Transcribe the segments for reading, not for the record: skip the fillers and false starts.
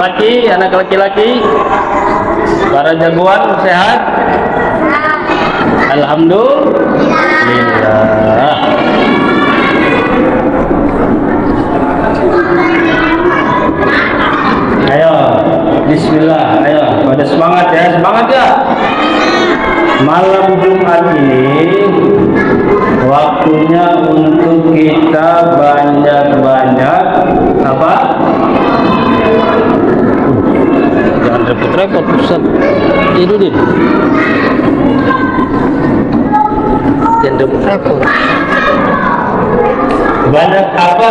laki-laki, anak laki-laki, para jagoan sehat. Alhamdulillah. Ayo, bismillah, ayo, pada semangat ya, semangat ya. Malam Jumat ini waktunya untuk kita banyak-banyak apa? Jangan repot-repot, Ustaz. Tidudin. Jangan repot-repot. Banyak apa?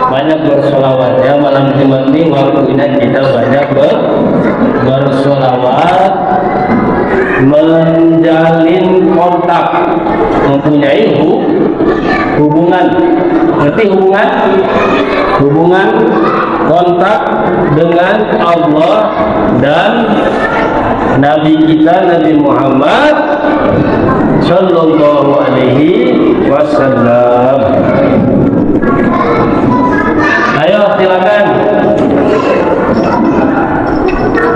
Banyak bersolawat ya. Malam Jumat ini waktunya kita banyak bersolawat, menjalin kontak, mempunyai hubungan. Berarti hubungan kontak dengan Allah dan Nabi kita Nabi Muhammad Sallallahu Alaihi Wasallam. Ayo silakan.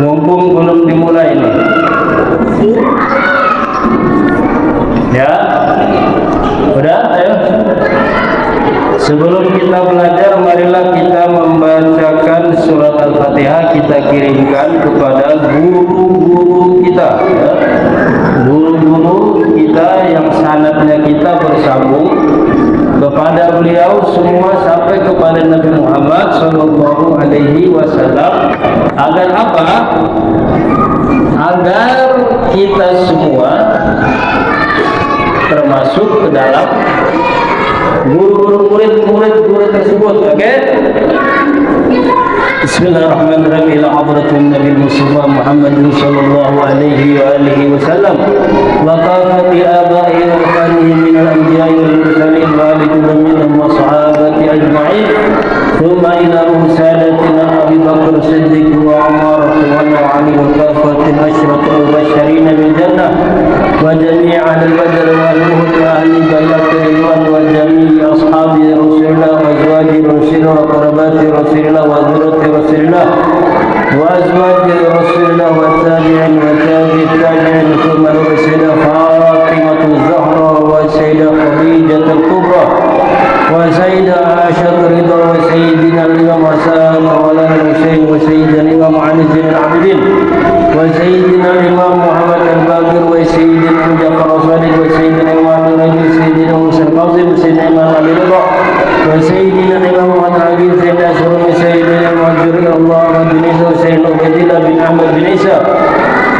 Mumpung belum dimulai nih. Ya, udah, ayo. Sebelum kita belajar, marilah kita membacakan surat Al-Fatihah. Kita kirimkan kepada guru-guru kita, ya. Guru-guru kita yang sanadnya kita bersambung kepada beliau semua sampai kepada Nabi Muhammad Sallallahu Alaihi Wasallam. Agar apa? Agar kita semua termasuk ke dalam guru-guru murid tersebut. Oke? Bismillahirrahmanirrahim. Ila hadratin Nabi Mustafa Muhammad sallallahu alaihi wa alihi wasallam wa kafati aba'i wa qanihi min al-anbiya'i wal mursalin wa alihi minhum wa sahabati ajma'in. Thumma ila rusalatina Abi Bakr Siddiq wa Umar wa Ali wa kafatin asyratu mubasysyirin bil jannah wa jami'an al-badr wal uhud wa ahli bai'atir ridwan wa jami'i ashabi Rasulillah wa azwaji Rasulillah wa qarabati Rasulillah wa dzurriyyati Rasulillah wa azwaji Rasulillah wa tabi'in wa tabi'in thumma Sayyidah Fatimah Az-Zahra wa Sayyidah Khadijah Al-Kubra wa Sayyidah Aisyah Ridha wa Sayyidina Imam Hasan wa Husain wa Sayyidina Imam Ali Zainal Abidin wa Sayyidina Imam Muhammad Al-Baqir wa Sayyidina Ja'far As-Sadiq wa Sayyidina Imam Al-Rajil Sayyidina Musa Al-Qazim wa Sayyidina Imam Ali Ridha wa Sayyidina Imam Muhammad Al-Aqil Sayyidina Surumi Sayyidina Al-Muhajirin Allah bin Isa wa Sayyidina Ubaidillah bin Ahmad bin Isa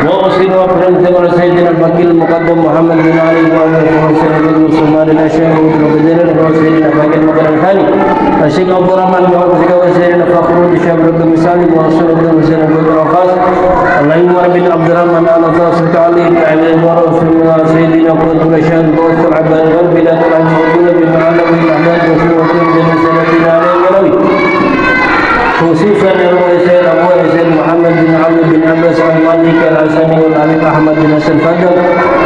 wa Sayyidina Al-Fatihah Sayyidina Al-Fakil Muqaddam Muhammad bin Ali wa Sayyidina Al-Musamad Al-Asyam wa Sayyidina Al-Sayyidina Fakil Muqaddam Thani Asyik Abdul Rahman wa Sayyidina Fakhrul Syabr bin Misali wa Sayyidina Sayyidina Abdul Rakhas Allahumma bin Abdul Rahman al-Tasir Ta'ali Ta'ali wa Rasulullah Sayyidina Qudul Syahad wa Rasul Abad wa Bilat al-Mawdula bin Ma'ala bin Ahmad wa Sayyidina Sayyidina Sayyidina Al-Malawi خصوصا الرئيسين أبو الحسين محمد بن عمرو بن عباس المالك الحسني والحبيب أحمد بن حسن فدل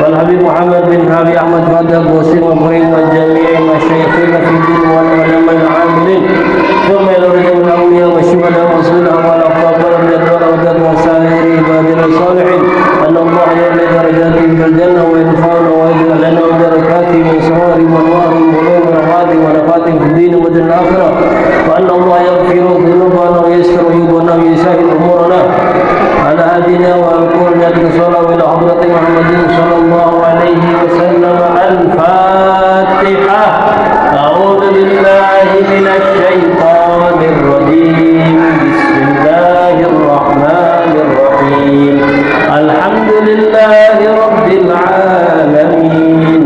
والحبيب محمد بن حبيب أحمد فدل وسيم وفريم وجميع مشايخين في الدين والعلماء العاملين ثم إلى رجال الأولياء والشهداء والصالحين والأخطاب والأولياء والأوداد وسائر عبادنا الصالحين أن الله يعلي درجاتهم في الجنة ويرفعنا ويجعل لنا دركاتهم من سوار وأنوار ولوم ونفات ونفات في الدين ودين الآخرة وأن الله يغفر ذنوبنا ويسر عيوبنا ويسهل أمورنا على هدينا وأنكرنا بالصلاة إلى حضرة محمد صلى الله عليه وسلم. الفاتحة. أعوذ بالله من الشيطان الرجيم. بسم الله الرحمن الرحيم. الحمد لله رب العالمين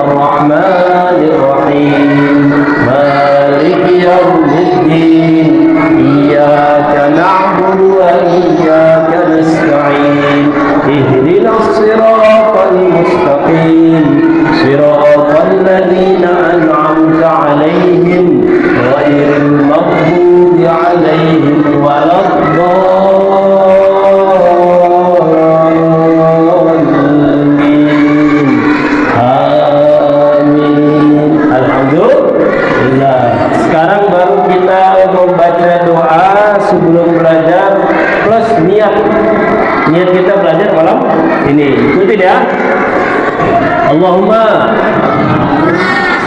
الرحمن الرحيم مالك يوم الدين إياك نعبد وإياك نستعين اهدنا الصراط المستقيم صراط الذين أنعمت عليهم غير المغضوب عليهم ولا الضالين. Amin. Alhamdulillah. Sekarang baru kita membaca doa niat kita belajar malam ini. Ikutin ya. Allahumma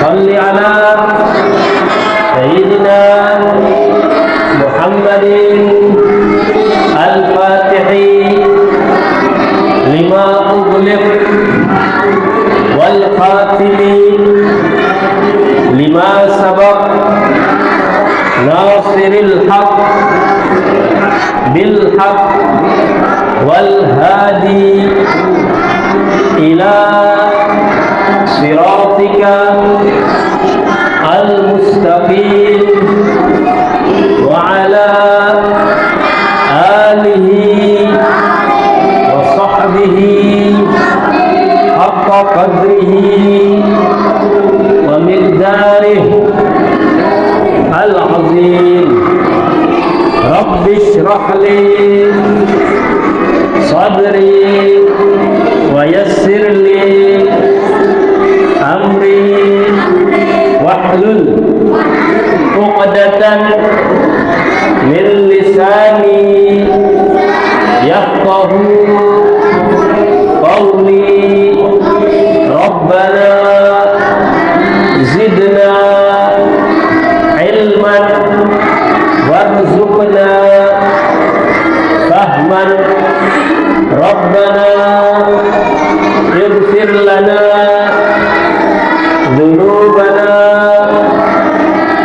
shalli ala sayyidina Muhammadin al-Fatihi lima ughliq wal khatimi lima sabaq nasiril haq bil haq wal hadi ila siratika al mustaqim wa ala alihi wa sahbihi haqqa qadrihi wa miqdarihi al azim. Rabbi shrah li sadri wa yassir li amri wahlul 'uqdatan min lisani yafqahu qawli. Rabbana zidna ilman warzuqna fahman. Rabbana ighfir lana dhunubana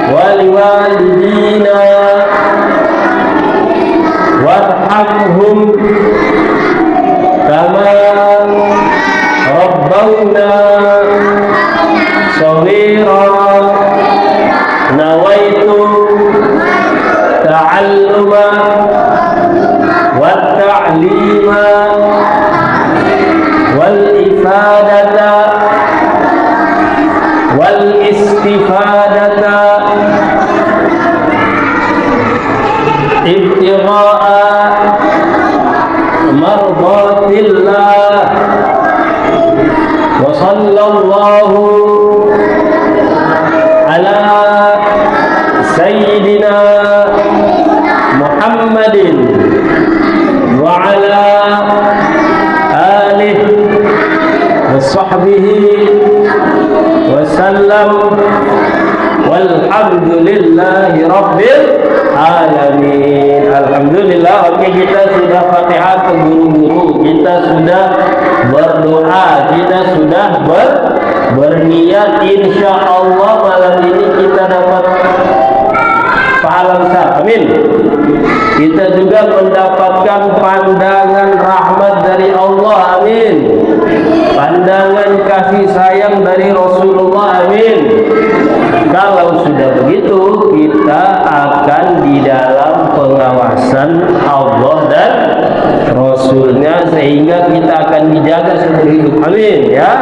wa liwalidina warhamhum kama rabbawna shaghira. Nawaitu ta'alluma wa ta'lima wal ifadata wal istifadata ibtigha'a mardatillah. Wa sallallahu ala sayyidina Muhammadin wa ala alihi wa sahbihi wa sallam walhamdulillahi rabbil alamin. Alhamdulillah. Oke, kita sudah Fatihah ke guru-guru, kita sudah berdoa, kita sudah berniat. Insya Allah malam ini kita dapat pahala besar. Amin. Kita juga mendapatkan pandangan rahmat dari Allah. Amin. Pandangan kasih sayang dari Rasulullah. Amin. Kalau sudah begitu, kita akan di dalam pengawasan Allah dan Rasulnya, sehingga kita akan dijaga seumur hidup. Amin ya.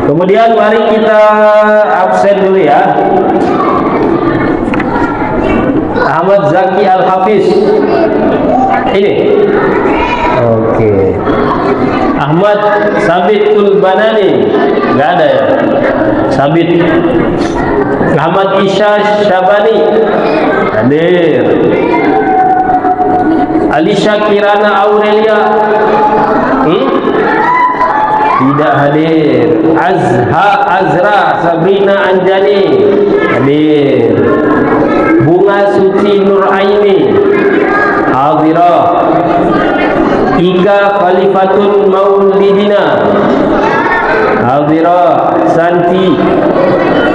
Kemudian mari kita absen dulu ya. Ahmad Zaki Al-Hafiz ini. Oke. Ahmad Sabitul Banani nggak ada ya. Sabit. Ahmad Isya Syabani hadir. Alisha Kirana Aurelia tidak hadir. Azra Sabrina Anjani hadir. Bunga Suci Nur Aini hadirah. Ika Khalifatun Maulidina hadirah. Santi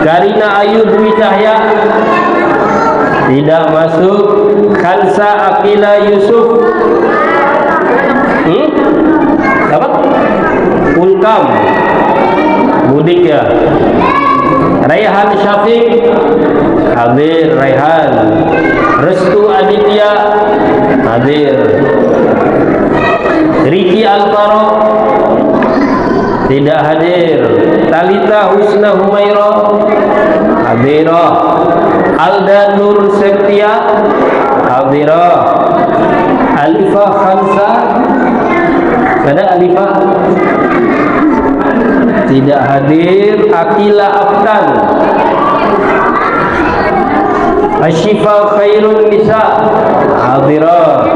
Karina Ayu Dwi Cahya tidak masuk. Khansa Akila Yusuf apa? Ulkam mudik ya. Raihan Syafiq hadir. Raihan. Restu Aditya hadir. Riki Alvaro tidak hadir. Talita Husna Humaira hadirah. Alda Nur Septia hadirah. Alifah Khansa ada Alifah tidak hadir. Akila Afkan. Ashifa Khairun Nisa hadirah.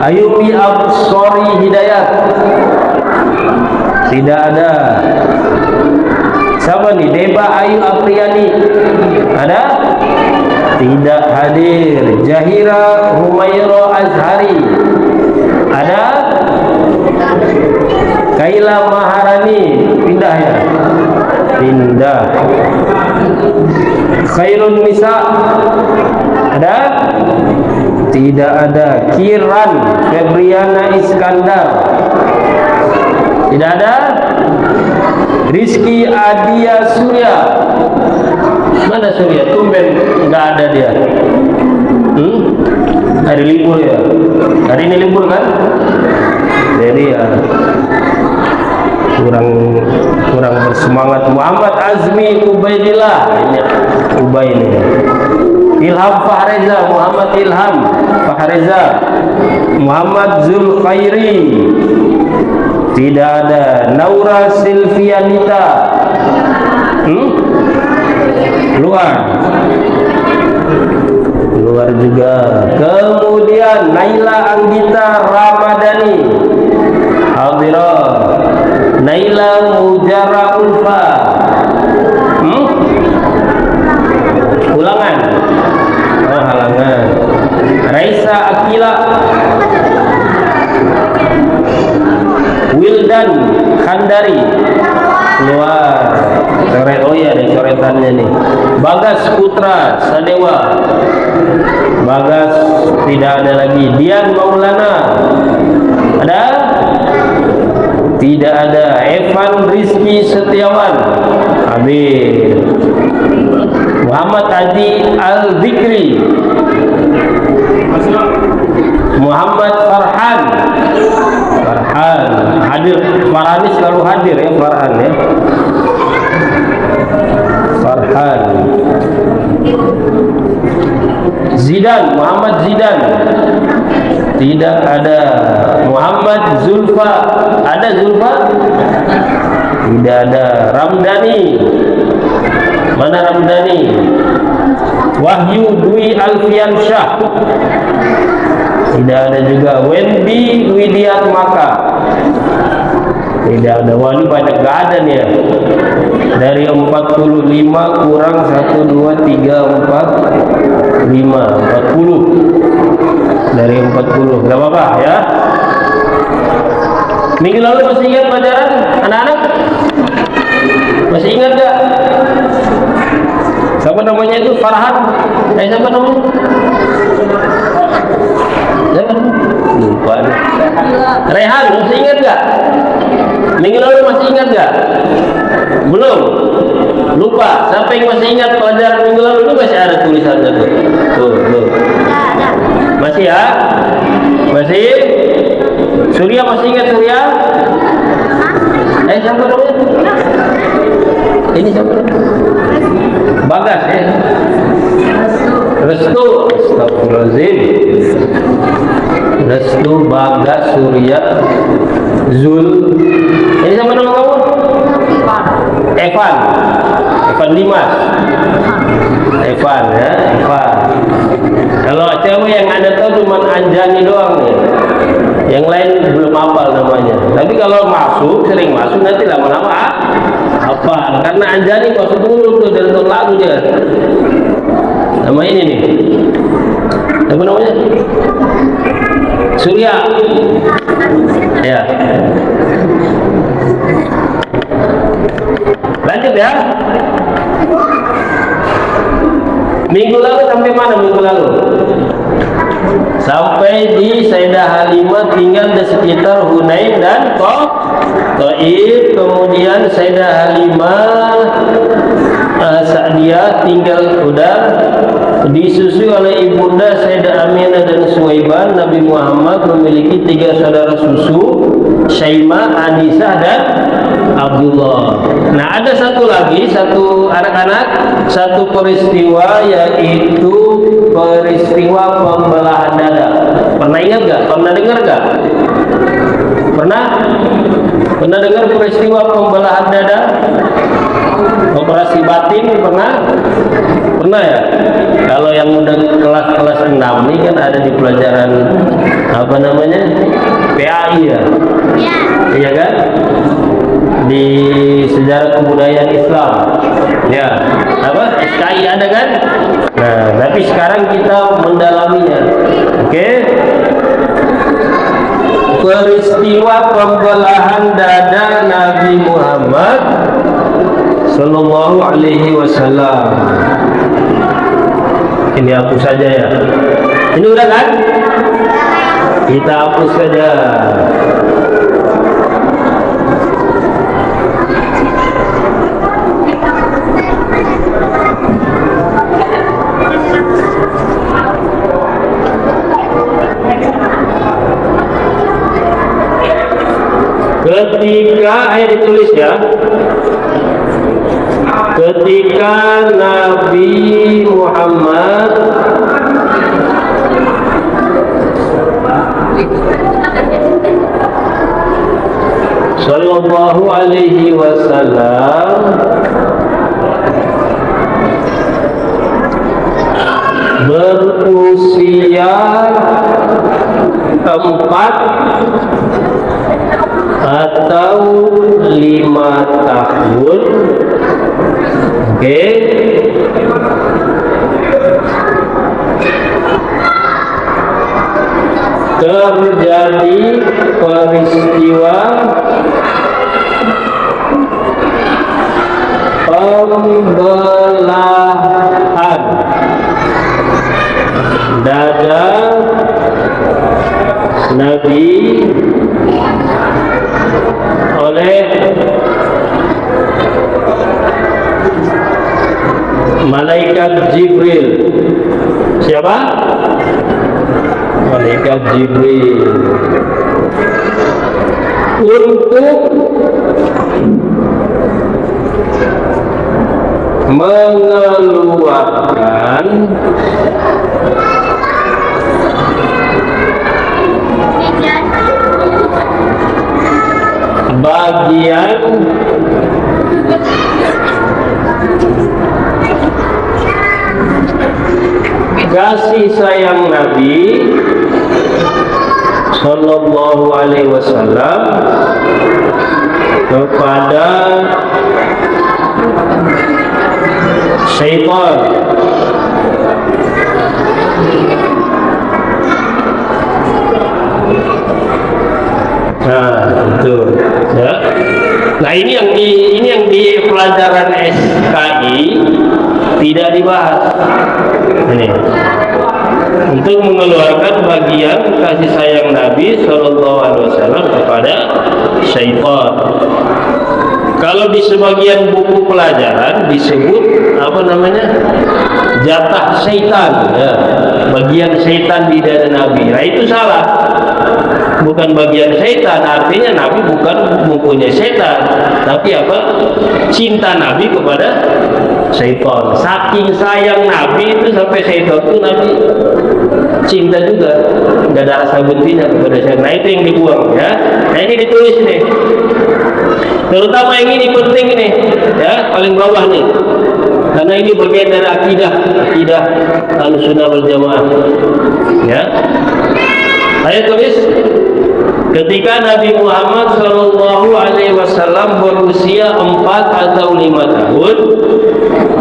Ayubi Absori Hidayat. Tidak ada. Siapa nih? Deba Ayu Apriyani. Ada? Tidak hadir. Jahira Humairo Azhari. Ada? Kaila Maharani. Pindah ya? Pindah. Khairun Nisa. Ada? Tidak ada. Kiran Febriana Iskandar. Tidak ada. Rizky Adia Surya. Mana Surya? Tumben nggak ada dia. Hari libur ya. Hari ini libur kan? Jadi ya kurang bersemangat. Muhammad Azmi Ubaidillah. Ini Ubay ini. Ilham Fahreza, Muhammad Ilham Fahreza. Muhammad Zulkhairi. Tidak ada. Naura Silvianita. Luar juga. Kemudian Naila Anggita Ramadhani. Hadirah. Naila Mujara Ulfa. Ulangan. Oh, halangan. Raisa Akila. Wildan Khandari. Keluar. Coret, oh iya ada coretannya nih. Bagas Putra Sadewa. Bagas tidak ada lagi. Dian Maulana. Ada? Tidak ada. Evan Rizky Setiawan. Habis. Muhammad Adi Al-Zikri. Muhammad Farhan. Farhan hadir. Farhani selalu hadir ya, Farhan ya. Farhan. Zidan, Muhammad Zidan. Tidak ada. Muhammad Zulfa. Ada Zulfa? Tidak ada. Ramdhani. Mana Ramdhani? Wahyu Dwi Alfian Syah. Tidak ada juga. Wendy Widiat Maka. Tidak ada. Wali banyak gak ada nih ya. Dari 45 kurang 1, 2, 3, 4, 5 40. Dari 40. Gak apa-apa ya. Minggu lalu masih ingat pelajaran anak-anak? Masih ingat gak? Siapa namanya itu? Farhan? Siapa namanya? Lupa. Rehan, masih ingat gak? Minggu lalu masih ingat gak? Belum? Lupa. Siapa yang masih ingat pelajaran minggu lalu? Itu masih ada tulisannya tuh. Tuh. Masih ya? Masih? Surya masih ingat Surya? Siapa namanya? Ini siapa namanya? Bagas ya? Restu. Astagfirullahaladzim. Restu, Bagas, Surya, Zul. Ini siapa nama kamu? Evan. Evan Dimas. Evan ya, Evan. Kalau cewek yang ada tahu cuma Anjani doang nih. Yang lain belum hafal namanya. Tapi kalau masuk, sering masuk nanti lama-lama hafal. Karena Anjani masuk dulu tuh dari tahun lalu dia. Nama ini nih. Apa namanya? Surya. Ya. Lanjut ya. Minggu lalu sampai mana minggu lalu? Sampai di Sayyidah Halimah tinggal di sekitar Hunain dan Taif. Kemudian Sayyidah Halimah Sa'diyah tinggal udah disusui oleh ibunda Sayyidah Aminah dan Suwaibah. Nabi Muhammad memiliki 3 saudara susu, Syaimah, Anisah dan Abdullah. Nah, ada satu lagi, satu anak-anak, satu peristiwa, yaitu peristiwa pembelahan dada. Pernah ingat gak? Pernah dengar gak? Pernah? Pernah dengar peristiwa pembelahan dada? Operasi batin pernah? Pernah ya? Kalau yang udah kelas 6 ini kan ada di pelajaran apa namanya? PAI ya? Iya kan? Di sejarah kebudayaan Islam. Ya, apa? SKI ada kan? Nah, tapi sekarang kita mendalaminya. Oke? Peristiwa pembelahan dada Nabi Muhammad Sallallahu Alaihi Wasallam. Ini hapus saja ya. Ini udah kan? Kita hapus saja. Ketika ditulis ya, ketika Nabi Muhammad Sallallahu Alaihi Wasallam berusia 4 atau 5 tahun. Oke. Terjadi peristiwa pembelahan dada Nabi oleh malaikat Jibril. Siapa? Malaikat Jibril. Untuk mengeluarkan bagian kasih sayang Nabi Sallallahu Alaihi Wasallam kepada syaitan. Nah, itu ya. Nah, ini yang di pelajaran SKI tidak dibahas. Ini untuk mengeluarkan bagian kasih sayang Nabi Sallallahu Alaihi Wasallam kepada syaitan. Kalau di sebagian buku pelajaran disebut apa namanya, jatah syaitan, ya. Bagian syaitan di dada Nabi. Nah, itu salah. Bukan bagian syaitan, artinya Nabi bukan mempunyai syaitan, tapi apa? Cinta Nabi kepada syaitan. Saking sayang Nabi itu sampai syaitan itu Nabi cinta juga, nggak ada rasa bencinya kepada syaitan. Nah, itu yang dibuang ya. Nah, ini ditulis nih. Terutama yang ini penting ini, ya, paling bawah nih. Karena ini bagian dari akidah Ahlussunnah wal Jamaah. Ya. Saya tulis, ketika Nabi Muhammad Sallallahu Alaihi Wasallam berusia 4 atau 5 tahun,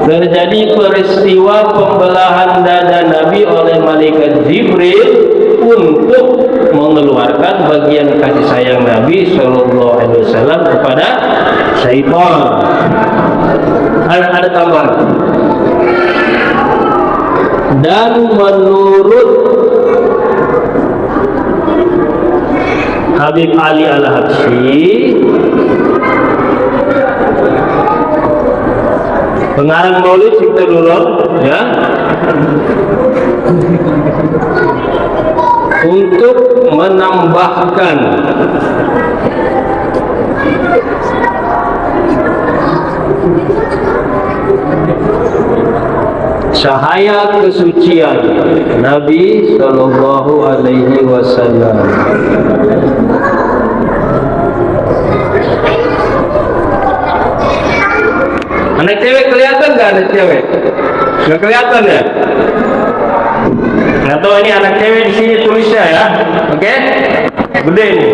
terjadi peristiwa pembelahan dada Nabi oleh malaikat Jibril untuk mengeluarkan bagian kasih sayang Nabi Sallallahu Alaihi Wasallam kepada syaitan. Ada tambahan. Dan menurut Habib Ali Al-Habsyi, pengarang Maulid Siktadullah, ya, untuk menambahkan cahaya kesucian Nabi Sallallahu Alaihi Wasallam. Anak cewek kelihatan nggak anak cewek? Nggak kelihatan ya? Nggak tahu ini anak cewek di sini tulisnya ya, oke? Gede ini.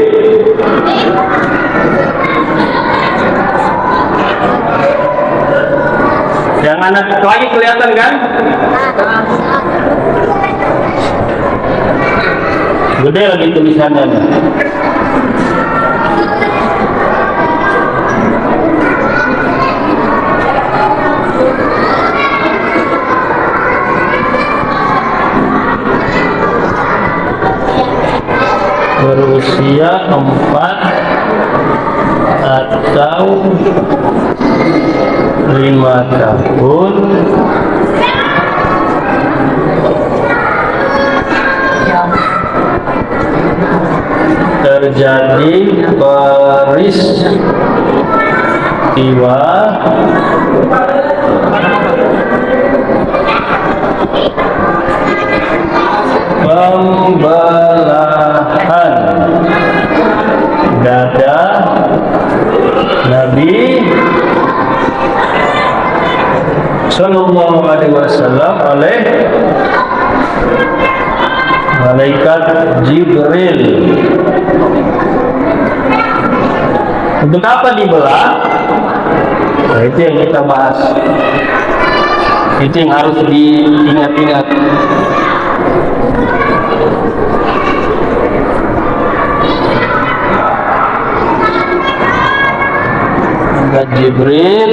Yang anak lagi kelihatan kan? Gede lagi tulisannya. Berusia 4 atau 5 tahun terjadi peristiwa pembelahan dada Nabi Sallallahu Alaihi Wasallam oleh malaikat Jibril. Untuk apa dibelah? Nah, itu yang kita bahas. Itu yang harus diingat-ingat. Jibril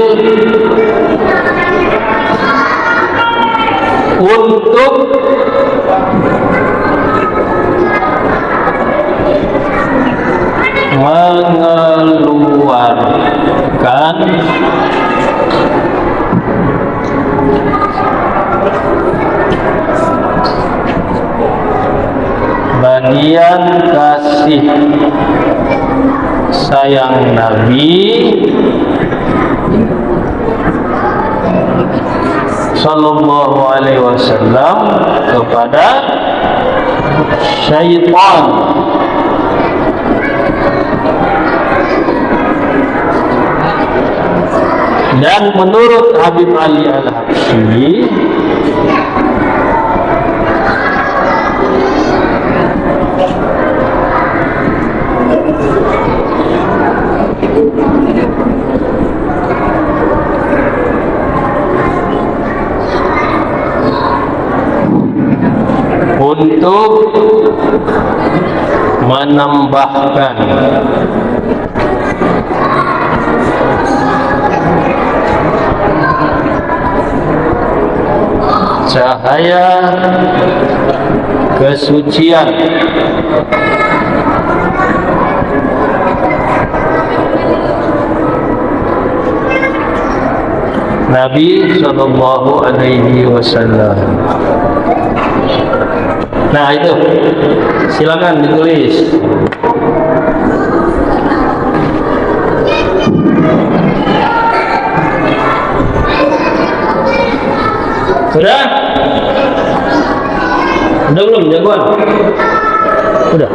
untuk mengeluarkan bagian kasih sayang Nabi Sallallahu Alaihi Wasallam kepada syaitan. Dan menurut Habib Ali Al-Habsyi, untuk menambahkan cahaya kesucian Nabi Sallallahu Alaihi Wasallam. Nah itu, silakan ditulis. Sudah? Udah belum jagoan? Udah.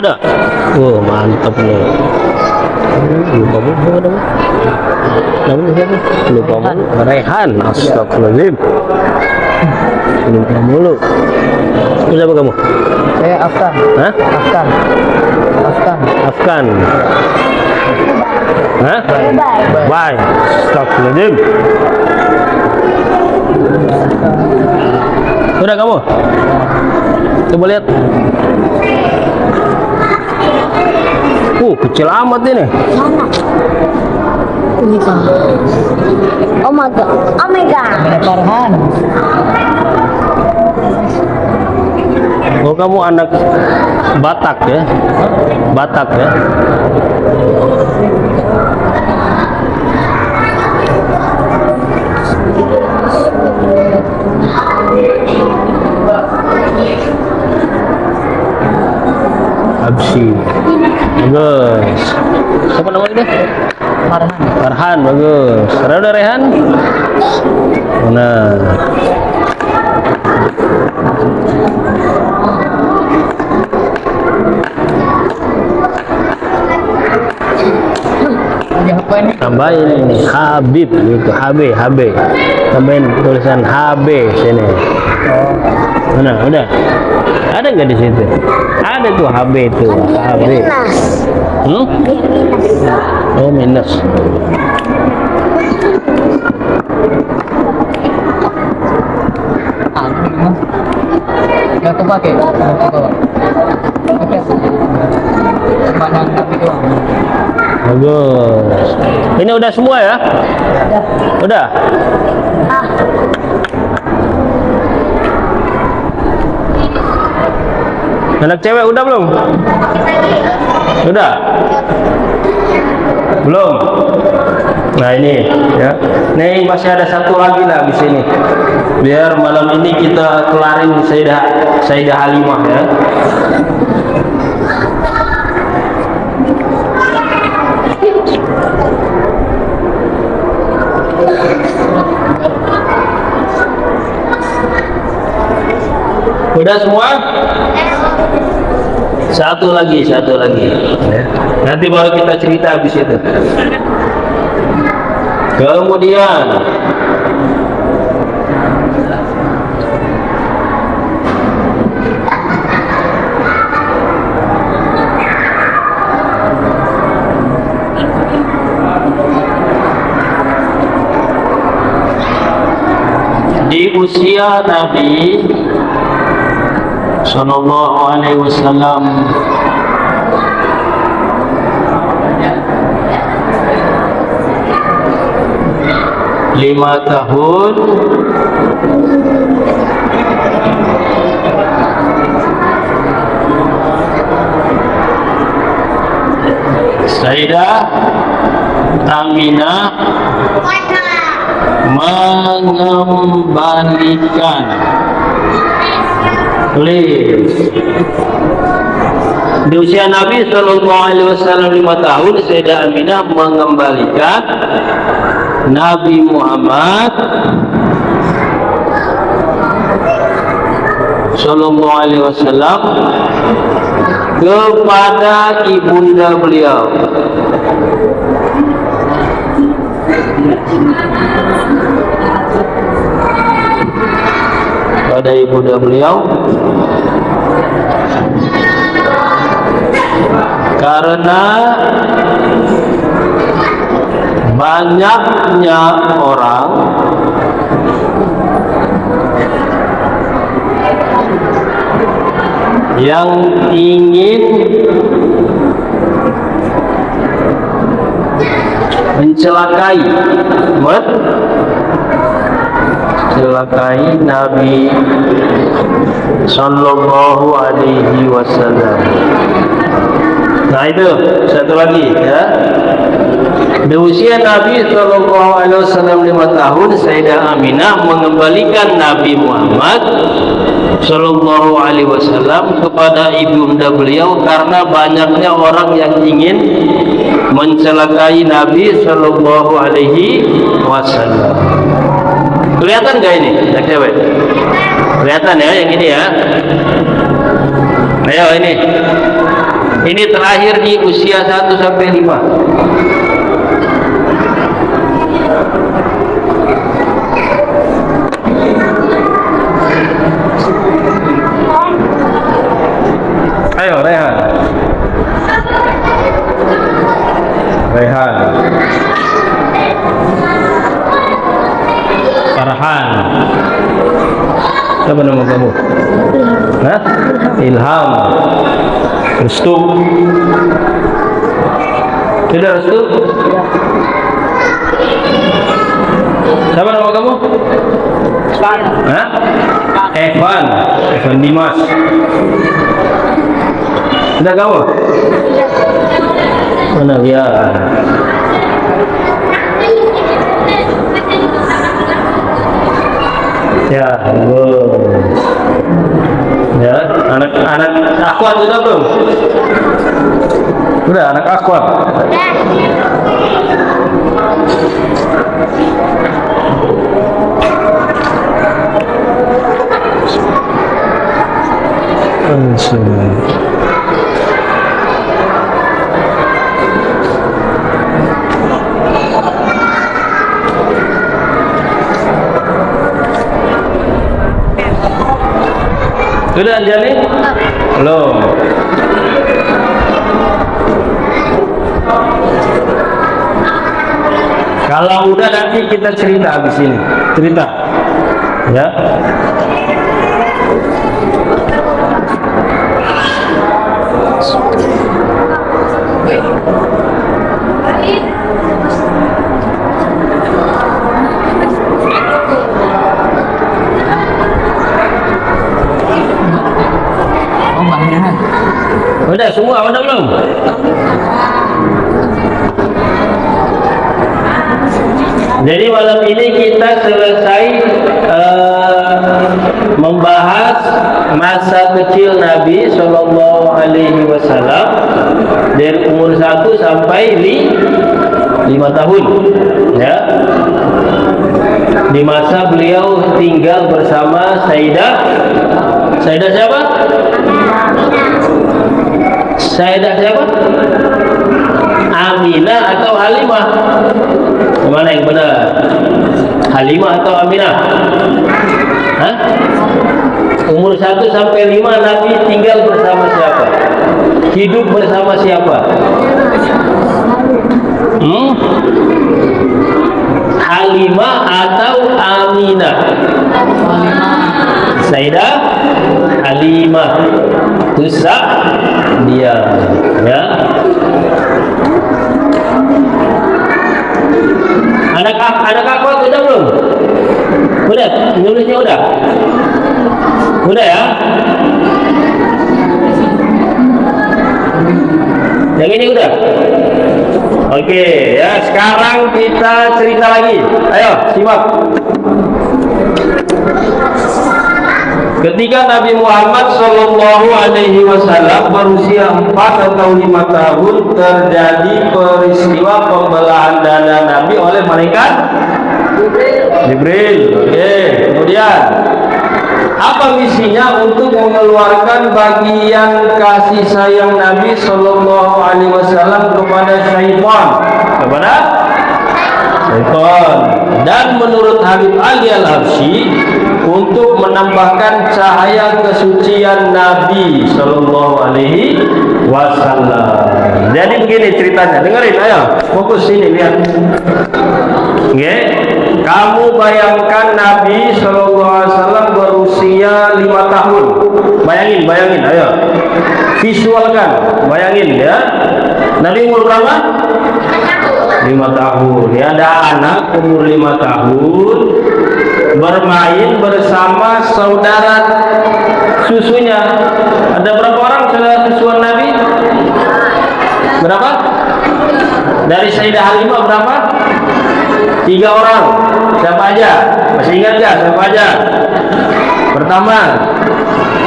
Udah. Oh, mantap nih. Lupa mulu dong. Namanya siapa? Lupa mulu. Rehan. Astagfirullahaladzim. Lupa mulu. Siapa kamu? Saya Afkan. Hah? Afkan. Afkan. Hah? Bye. Astagfirullahaladzim. Udah kamu? Coba lihat. Kecil amat ini. Mana? Ini kan. Oh my god. Oh my god. Farhan. Oh, kamu anak Batak ya? Batak ya? Habsyi. Bagus. Siapa namanya ini? Farhan. Farhan, bagus. Karena udah Rehan? Nah. ini? Tambahin ini Habib itu HB. Tambahin tulisan HB sini. Mana? Udah. Ada nggak di situ? Ada tuh HB itu. HB. Minus. Hmm? Oh minus. Ah, ini mas. Gak kepake. Mana tapi doang. Bagus. Ini udah semua ya? Udah. Ah, Anak cewek udah belum? Udah? Belum? Nah ini ya. Nih masih ada satu lagi lah di sini. Biar malam ini kita kelarin Sayyidah Halimah ya. Udah semua? Satu lagi ya. Nanti baru kita cerita habis itu. Kemudian di usia Nabi Sallallahu Alaihi Wasallam lima tahun Sayyidah Aminah mengembalikan di usia Nabi Sallallahu Alaihi Wasallam 5 tahun Sayyidah Aminah mengembalikan Nabi Muhammad Sallallahu Alaihi Wasallam kepada ibunda beliau. Pada ibunda beliau karena banyaknya orang yang ingin mencelakai Nabi Sallallahu Alaihi Wasallam. Nah itu satu lagi ya. Di usia Nabi Sallallahu Alaihi Wasallam 5 tahun, Sayyidah Aminah mengembalikan Nabi Muhammad Sallallahu Alaihi Wasallam kepada ibunda beliau karena banyaknya orang yang ingin mencelakai Nabi Sallallahu Alaihi Wasallam. Kelihatan gak ini, anak cewek? Kelihatan ya yang ini ya. Ayo ini. Ini terakhir di usia 1 sampai 5. Ayo Rehan. Farhan. Siapa nama kamu? Hah? Ilham. Restu. Sudah Restu? Siapa nama kamu? Hah? Evan Dimas. Sudah kamu? Mana dia? Ya, ya, anak akhwat sudah belum? Sudah, anak akhwat. Sudah Anjani? Belum. Kalau udah nanti kita cerita habis ini. Cerita. Ya. Oh, banyak. Udah semua, udah belum? Jadi malam ini kita selesai membahas masa kecil Nabi Shallallahu Alaihi Wasallam dari umur 1 sampai 5 tahun, ya. Di masa beliau tinggal bersama Sayyidah siapa? Sayyidah siapa? Aminah atau Halimah? Mana yang benar? Halimah atau Aminah? Hah? Umur 1 sampai 5 Nabi tinggal bersama siapa? Hidup bersama siapa? Halimah atau Aminah? Sayyidah Halimah. Tusak dia, ya. Anak akhwat udah belum? Udah, nulisnya udah? Udah ya? Yang ini udah? Oke, ya sekarang kita cerita lagi. Ayo, simak. Ketika Nabi Muhammad Shallallahu Alaihi Wasallam berusia 4 atau 5 tahun, terjadi peristiwa pembelahan dada Nabi oleh malaikat Jibril. Oke, kemudian apa misinya? Untuk mengeluarkan bagian kasih sayang Nabi Shallallahu Alaihi Wasallam kepada syaitan, dan menurut Habib Ali Al-Habsyi untuk menambahkan cahaya kesucian Nabi Shallallahu Alaihi Wasallam. Jadi begini ceritanya, dengerin, ayo fokus sini, lihat. Oke, kamu bayangkan Nabi Shallallahu Alaihi Wasallam berusia 5 tahun. Bayangin, ayo visualkan, bayangin ya. Nabi umur berapa? 5 tahun. Ya, ada anak umur 5 tahun bermain bersama saudara susunya. Ada berapa orang saudara susuan Nabi? Berapa? Dari Sayyidah Halimah berapa? 3 orang. Siapa aja? Masih ingat gak siapa aja? Pertama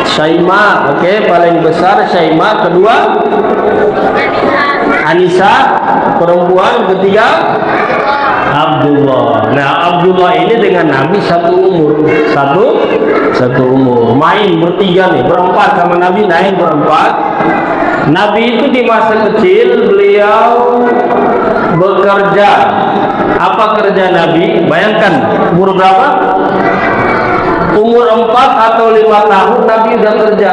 Syaimah, oke, paling besar Syaimah. Kedua Anisa, perempuan. Ketiga Abdullah. Nah, Abdullah ini dengan Nabi satu umur. Main bertiga nih, berempat sama Nabi, naik berempat. Nabi itu di masa kecil beliau bekerja. Apa kerja Nabi? Bayangkan umur berapa? Umur 4 atau 5 tahun Nabi udah kerja.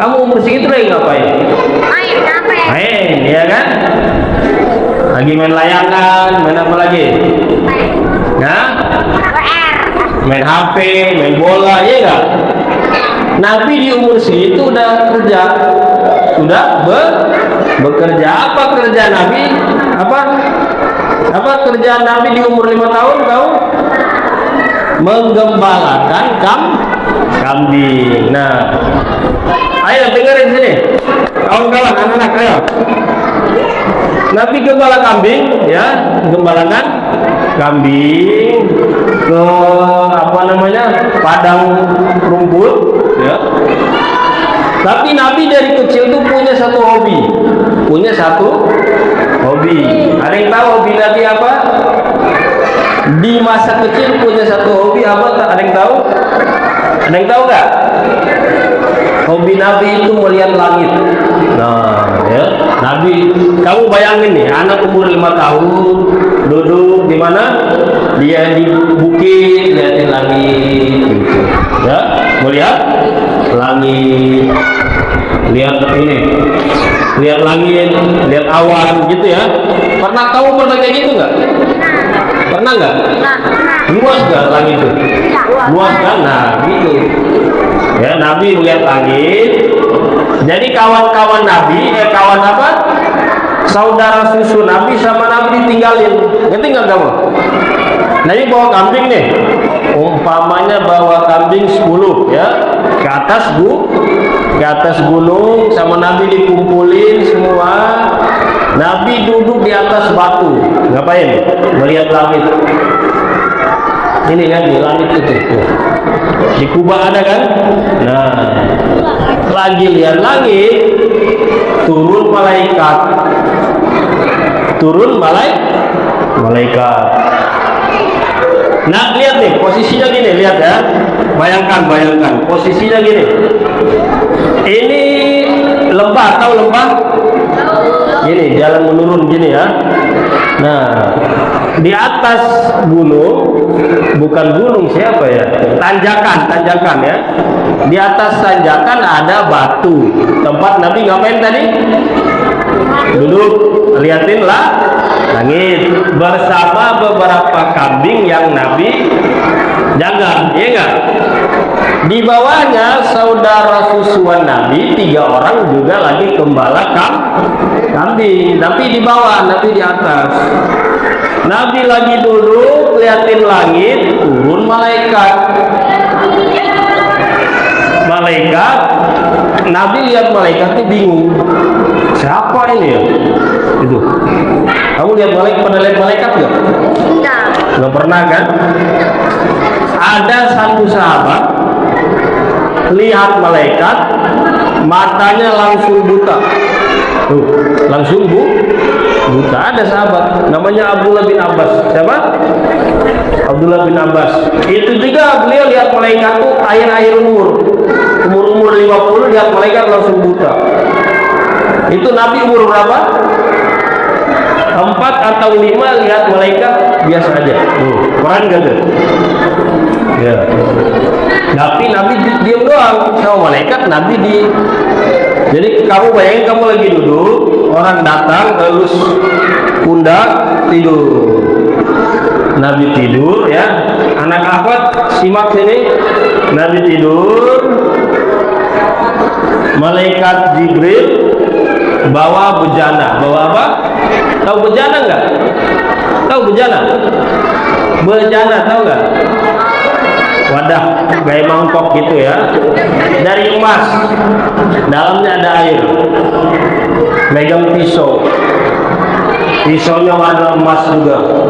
Kamu umur segitu lagi ngapain? Main, ya kan? Lagi main layangan, main apa lagi? Nah, main HP, main bola, ya enggak? Nabi di umur segitu udah kerja, sudah bekerja. Apa kerja Nabi? Apa kerja Nabi di umur 5 tahun? Tahu? Menggembalakan kambing. Nah, ayo dengerin sini, kawan-kawan, anak-anak, ayo. Nabi gembala kambing, ya, gembalakan kambing ke padang rumput, ya. Tapi Nabi dari kecil tuh punya satu hobi. Ada yang tahu hobi Nabi apa? Di masa kecil punya satu hobi apa? Ada yang tahu? Ada yang tahu nggak? Hobi Nabi itu melihat langit. Nah, ya, Nabi, kamu bayangin nih, anak umur 5 tahun duduk di mana? Dia di bukit lihatin langit, gitu. Ya, melihat langit, lihat ini, lihat langit, lihat awan gitu ya. Pernah kayak gitu nggak? Pernah nggak? Luas nggak langit itu? Luas kan? Nah gitu ya, Nabi melihat langit. Jadi kawan-kawan Nabi, kawan apa? Saudara susu Nabi sama Nabi ditinggalin. Ngerti nggak kamu? Nabi bawa kambing nih, umpamanya bawa kambing 10 ya, ke atas gunung, sama Nabi dikumpulin semua. Nabi duduk di atas batu, ngapain? Melihat langit. Ini kan di langit itu tuh. Di Kuba ada kan? Nah, lagi lihat langit, turun malaikat. Nah, lihat nih posisinya gini, lihat ya. Bayangkan posisinya gini. Ini lembah, tahu lembah? Gini, jalan menurun gini ya. Nah, di atas gunung, bukan gunung siapa ya? Tanjakan ya. Di atas tanjakan ada batu. Tempat Nabi ngapain tadi? Duduk, liatin lah langit bersama beberapa kambing yang Nabi jaga, iya enggak? Di bawahnya saudara susuan Nabi 3 orang juga lagi gembala kambing. Nabi di bawah, Nabi di atas. Nabi lagi duduk liatin langit, turun malaikat. Nabi lihat malaikatnya bingung. Siapa ini ya? Itu. Kamu pernah lihat malaikat nggak? Nggak pernah kan? Ada satu sahabat lihat malaikat, matanya langsung buta. Tuh, langsung buta. Ada sahabat namanya Abdullah bin Abbas. Siapa? Abdullah bin Abbas. Itu juga beliau lihat malaikat tuh akhir umur 50 lihat malaikat langsung buta. Itu Nabi umur berapa? 4 atau 5 lihat malaikat biasa aja. Quran gak ada. Ya. Tapi Nabi diam doang sama malaikat. Nabi di. Jadi kamu bayangin kamu lagi duduk, orang datang terus pundak tidur. Nabi tidur ya. Anak Ahmad simak sini. Nabi tidur. Malaikat Jibril bawa bejana. Bawa apa? Tahu bejana nggak? Tahu bejana? Bejana tahu nggak? Wadah kayak mangkok gitu ya, dari emas, dalamnya ada air. Megang pisaunya warna emas juga.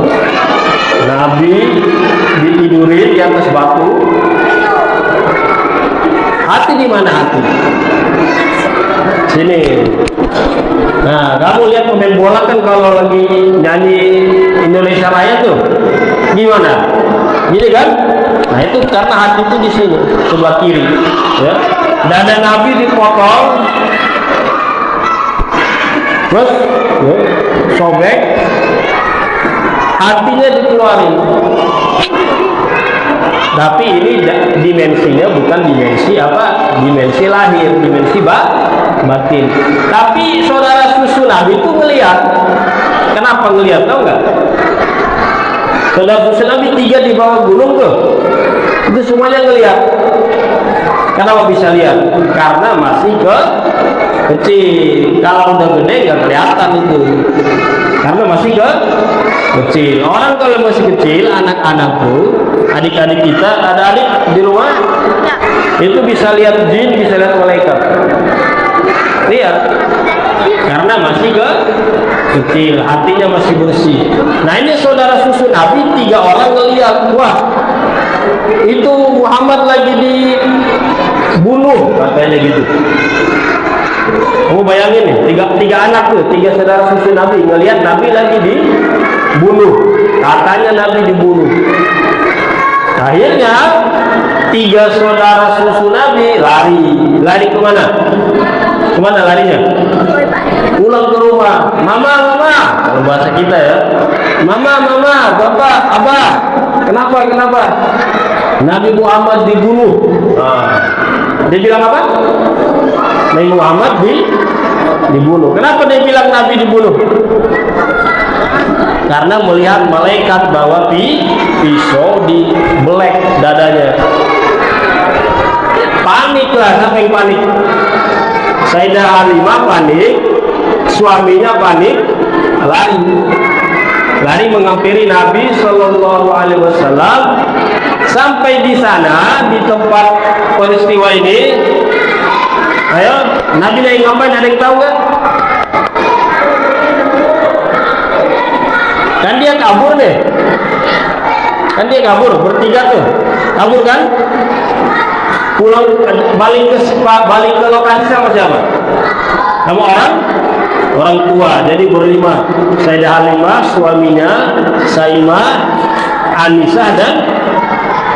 Nabi ditidurin di atas batu. Hati di mana hati? Sini. Nah, kamu lihat pemain bola kan kalau lagi nyanyi Indonesia Raya tuh, gimana? Gini kan? Nah itu karena hati itu di sini sebelah kiri, ya. Dada Nabi dipotong, terus ya, sobek, hatinya dikeluarin. Tapi ini dimensinya bukan dimensi apa? Dimensi lahir, dimensi batin. Tapi saudara susu Nabi itu ngelihat. Kenapa ngelihat? Tahu nggak? Saudara susu Nabi 3 di bawah gunung tuh, itu semuanya ngelihat. Kenapa bisa lihat? Karena masih kecil. Kalau udah gede nggak kelihatan itu. Karena masih kecil. Orang kalau masih kecil, anak-anak tuh, adik-adik kita, ada adik di rumah, itu bisa lihat jin, bisa lihat malaikat. Lihat, karena masih kecil, hatinya masih bersih. Nah ini saudara susu Nabi 3 orang ngelihat, wah, itu Muhammad lagi dibunuh, katanya gitu. Kamu bayangin nih, tiga anak tuh, 3 saudara susu Nabi ngelihat Nabi lagi dibunuh, katanya Nabi dibunuh. Akhirnya 3 saudara susu Nabi lari kemana? Kemana larinya? Pulang ke rumah. Mama, kalau bahasa kita ya. Mama, bapak, abah. Kenapa? Nabi Muhammad dibunuh. Dia bilang apa? Nabi Muhammad dibunuh. Kenapa dia bilang Nabi dibunuh? Karena melihat malaikat bawa pisau dibelek dadanya. Paniklah, siapa yang panik? Sayyidah Halimah panik, suaminya panik, lari menghampiri Nabi Shallallahu Alaihi Wasallam. Sampai di sana, di tempat peristiwa ini, ayo, Nabi lagi ngapain? Ada yang tahu nggak? Kan dia kabur deh. Kan dia kabur, bertiga tuh. Kabur kan? Pulang balik ke lokasi sama siapa? Sama orang tua. Jadi berlima. Sayyidah Halimah, suaminya, Saimah, Anisah dan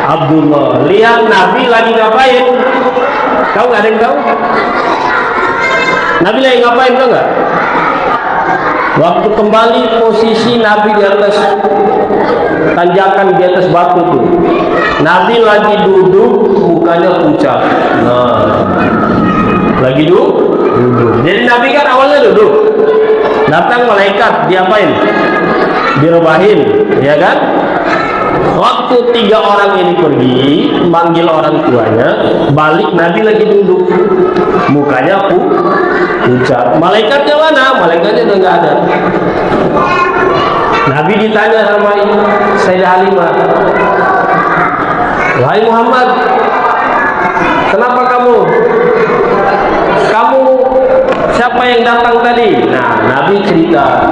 Abdullah. Lihat Nabi lagi ngapain? Tahu nggak? Ada yang tahu? Nabi lagi ngapain, tahu nggak? Waktu kembali posisi Nabi di atas tanjakan, di atas batu tuh, Nabi lagi duduk, mukanya pucat. Nah, lagi duduk. Jadi Nabi kan awalnya duduk. Datang malaikat, diapain? Direbahin, ya kan? Waktu 3 orang ini pergi manggil orang tuanya, balik Nabi lagi duduk, mukanya pucat. Malaikatnya mana? Malaikatnya udah nggak ada. Nabi ditanya sama Sayyidah Halimah, wahai Muhammad, kenapa kamu siapa yang datang tadi? Nah, Nabi cerita,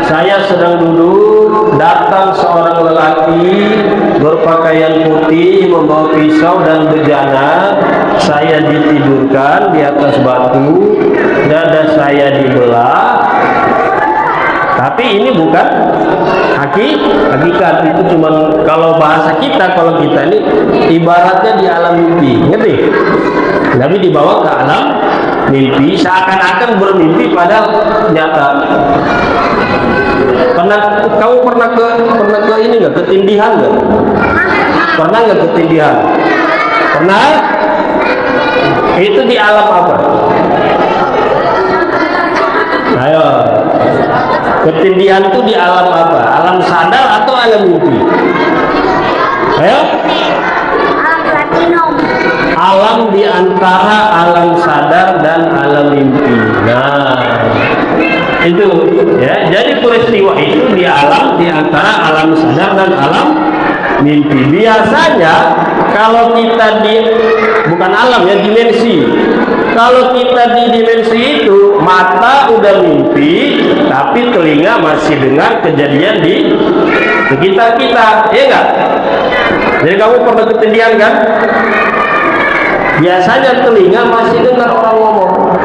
saya sedang duduk, datang seorang lelaki berpakaian putih, membawa pisau dan bejana. Saya ditidurkan di atas batu, dada saya dibelah. Tapi ini bukan hakikat, itu cuman kalau bahasa kita, kalau kita ini ibaratnya di alam mimpi, ngerti? Nabi dibawa ke alam mimpi, seakan-akan bermimpi padahal nyata. Kamu pernah ke ini nggak, ketindihan nggak? Pernah nggak ketindihan? Pernah? Itu di alam apa? Ayo, ketindihan itu di alam apa? Alam sadar atau alam mimpi? Ayo. Alam di antara alam sadar dan alam mimpi. Nah, itu ya. Jadi peristiwa itu di alam, di antara alam sadar dan alam mimpi. Biasanya kalau kita bukan alam ya, dimensi. Kalau kita di dimensi itu, mata udah mimpi, tapi telinga masih dengar kejadian di sekitar kita, ya enggak? Jadi kamu pernah ketindihan kan? Biasanya telinga masih dengar orang ngomong,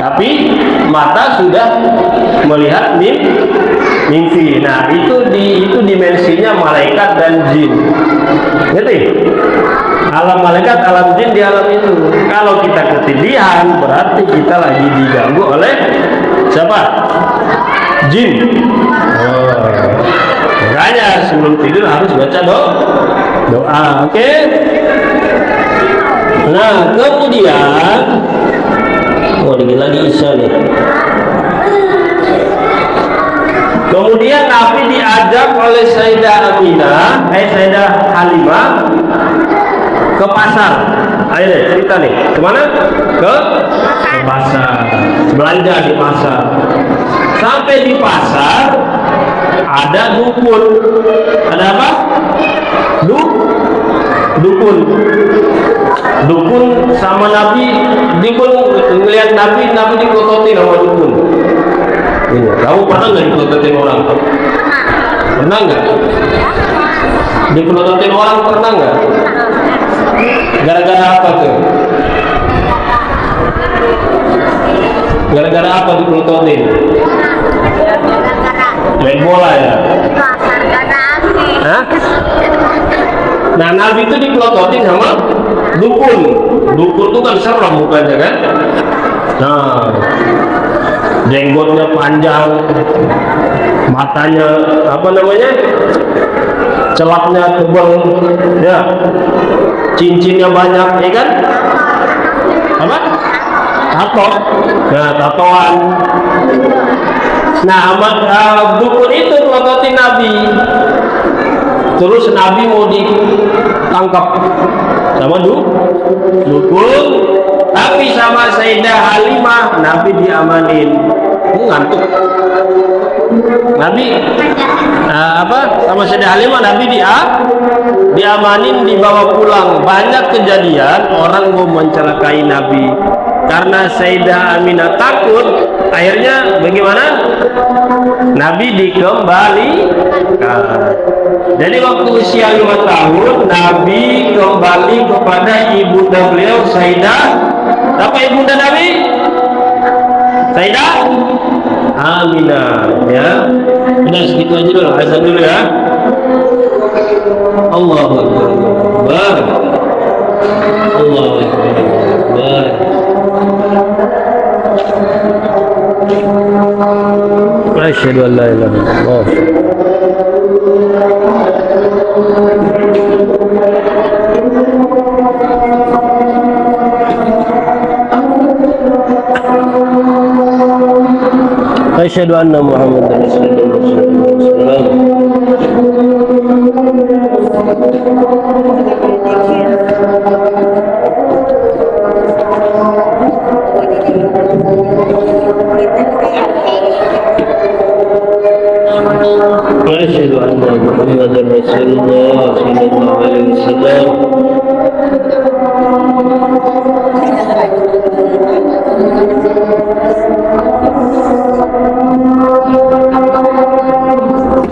tapi mata sudah melihat mimpi. Nah, itu dimensinya malaikat dan jin. Ngerti? Alam malaikat, alam jin di alam itu. Kalau kita ketindihan, berarti kita lagi diganggu oleh siapa? Jin. Makanya sebelum tidur harus baca doa. Oke? Nah, kemudian lagi Isya nih. Kemudian Nabi diajak oleh Sayyidah Halimah ke pasar. Ayo deh, cerita nih. Kemana? Ke pasar. Belanja di pasar. Sampai di pasar ada dukun. Ada apa? Dukun sama Nabi. Dukun ngelihat Nabi dikototin sama dukun. Ini, kamu pernah nggak dikototin orang? Pernah nggak? Dikototin orang pernah nggak? Gara-gara apa tuh? Gara-gara apa dikototin? Main bola ya? Hah? Nah, Nabi itu dipelototin sama dukun. Dukun itu kan serem mukanya kan? Nah, jenggotnya panjang, matanya apa namanya? celapnya tebal, ya, cincinnya banyak, ya kan? Apa? Tato. Nah, tatoan. Nah, dukun itu melototin Nabi. Terus Nabi mau ditangkap sama dukun, tapi sama Sayyidah Halimah Nabi diamanin. Ngantuk. Nabi sama Sayyidah Halimah Nabi diamanin, dibawa pulang. Banyak kejadian orang mau mencelakai Nabi karena Sayyidah Aminah takut. Akhirnya bagaimana? Nabi dikembalikan. Jadi waktu usia 5 tahun Nabi kembali kepada ibunda beliau Sayyidah. Apa ibunda Nabi? Sayyidah Aminah, ya. Udah segitu aja dulu, azan dulu ya. Allahu Akbar. Allahu Akbar. Asyhadu an la ilaha illallah. Asyhadu anna Muhammadar Rasulullah. Asyhadu anna Muhammadar Rasulullah sallallahu alaihi wasallam.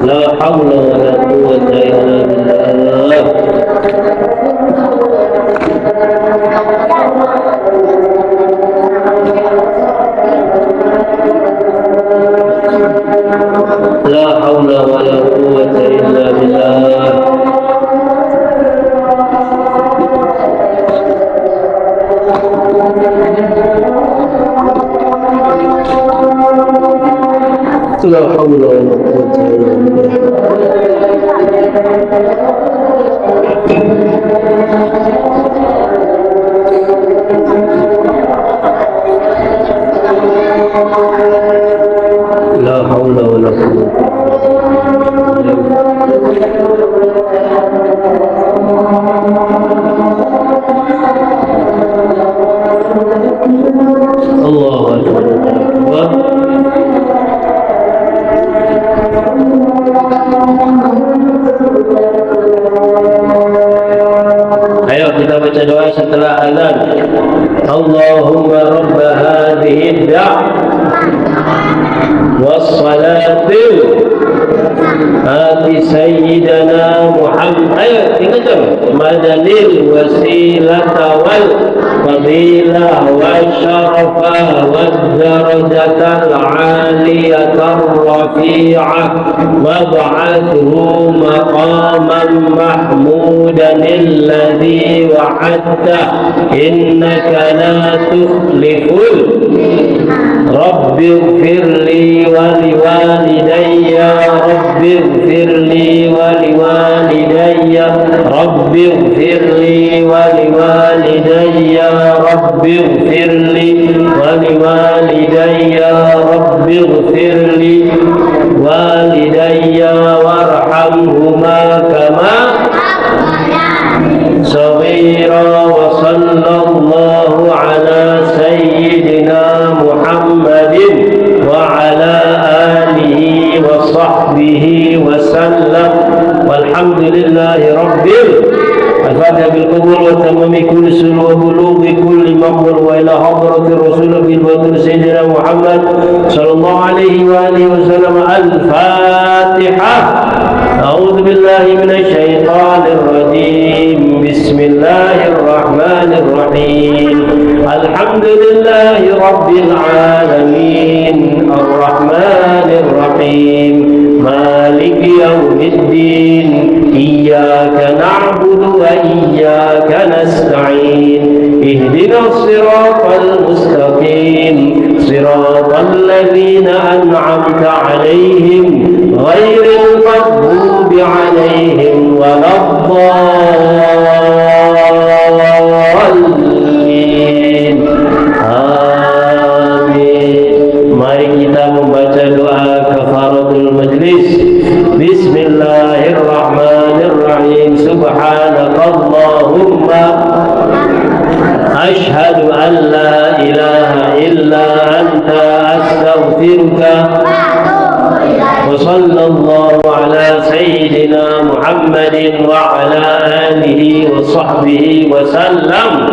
La haula wa la quwwata illa billah. La haula wa la quwwata illa billah. La haula wa la quwwata illa billah. La haula wa la quwwata. Allahu Akbar. Ayo kita baca doa setelah azan. Allahumma rabb hadhihi was-salatu ati sayyidina Muhammad. Ayo tinggal madanil wasilata wal fadilah wasyarafa wad-darajatal 'aliyatar rafi'ah wab'athu maqaman mahmudan alladhi wa'adta innaka la tukhliful. Rabbi ighfirli wa liwalidayya Rabbi ighfirli wa liwalidayya Rabbi ighfirli wa liwalidayya Rabbi ighfirli wa liwalidayya Rabbi ighfirli walidayya warhamhuma kama saghira. Wa sallallahu ala sayyidina Muhammadin wa ala alihi wa sahbihi wa sallam walhamdulillahi rabbil الفاتحة بالقبول وتمام كل سن وبلوغ كل مقبول وإلى حضرة الرسول بالبدر سيدنا محمد صلى الله عليه وآله وسلم. الفاتحة. أعوذ بالله من الشيطان الرجيم. بسم الله الرحمن الرحيم. الحمد لله رب العالمين الرحمن الرحيم مالك يوم الدين إياك نعبد وإياك نستعين اهدنا الصراط المستقيم صراط الذين أنعمت عليهم غير المغضوب عليهم Bismillahirrahmanirrahim. Subhanakallahumma ashhadu an la ilaha illa anta astaghfiruka wa sallallahu ala sayyidina Muhammadin wa ala alihi wa sahbihi wa sallam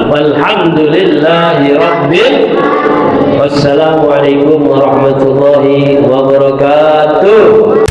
walhamdulillahi rabbil. Wassalamualaikum warahmatullahi wabarakatuh.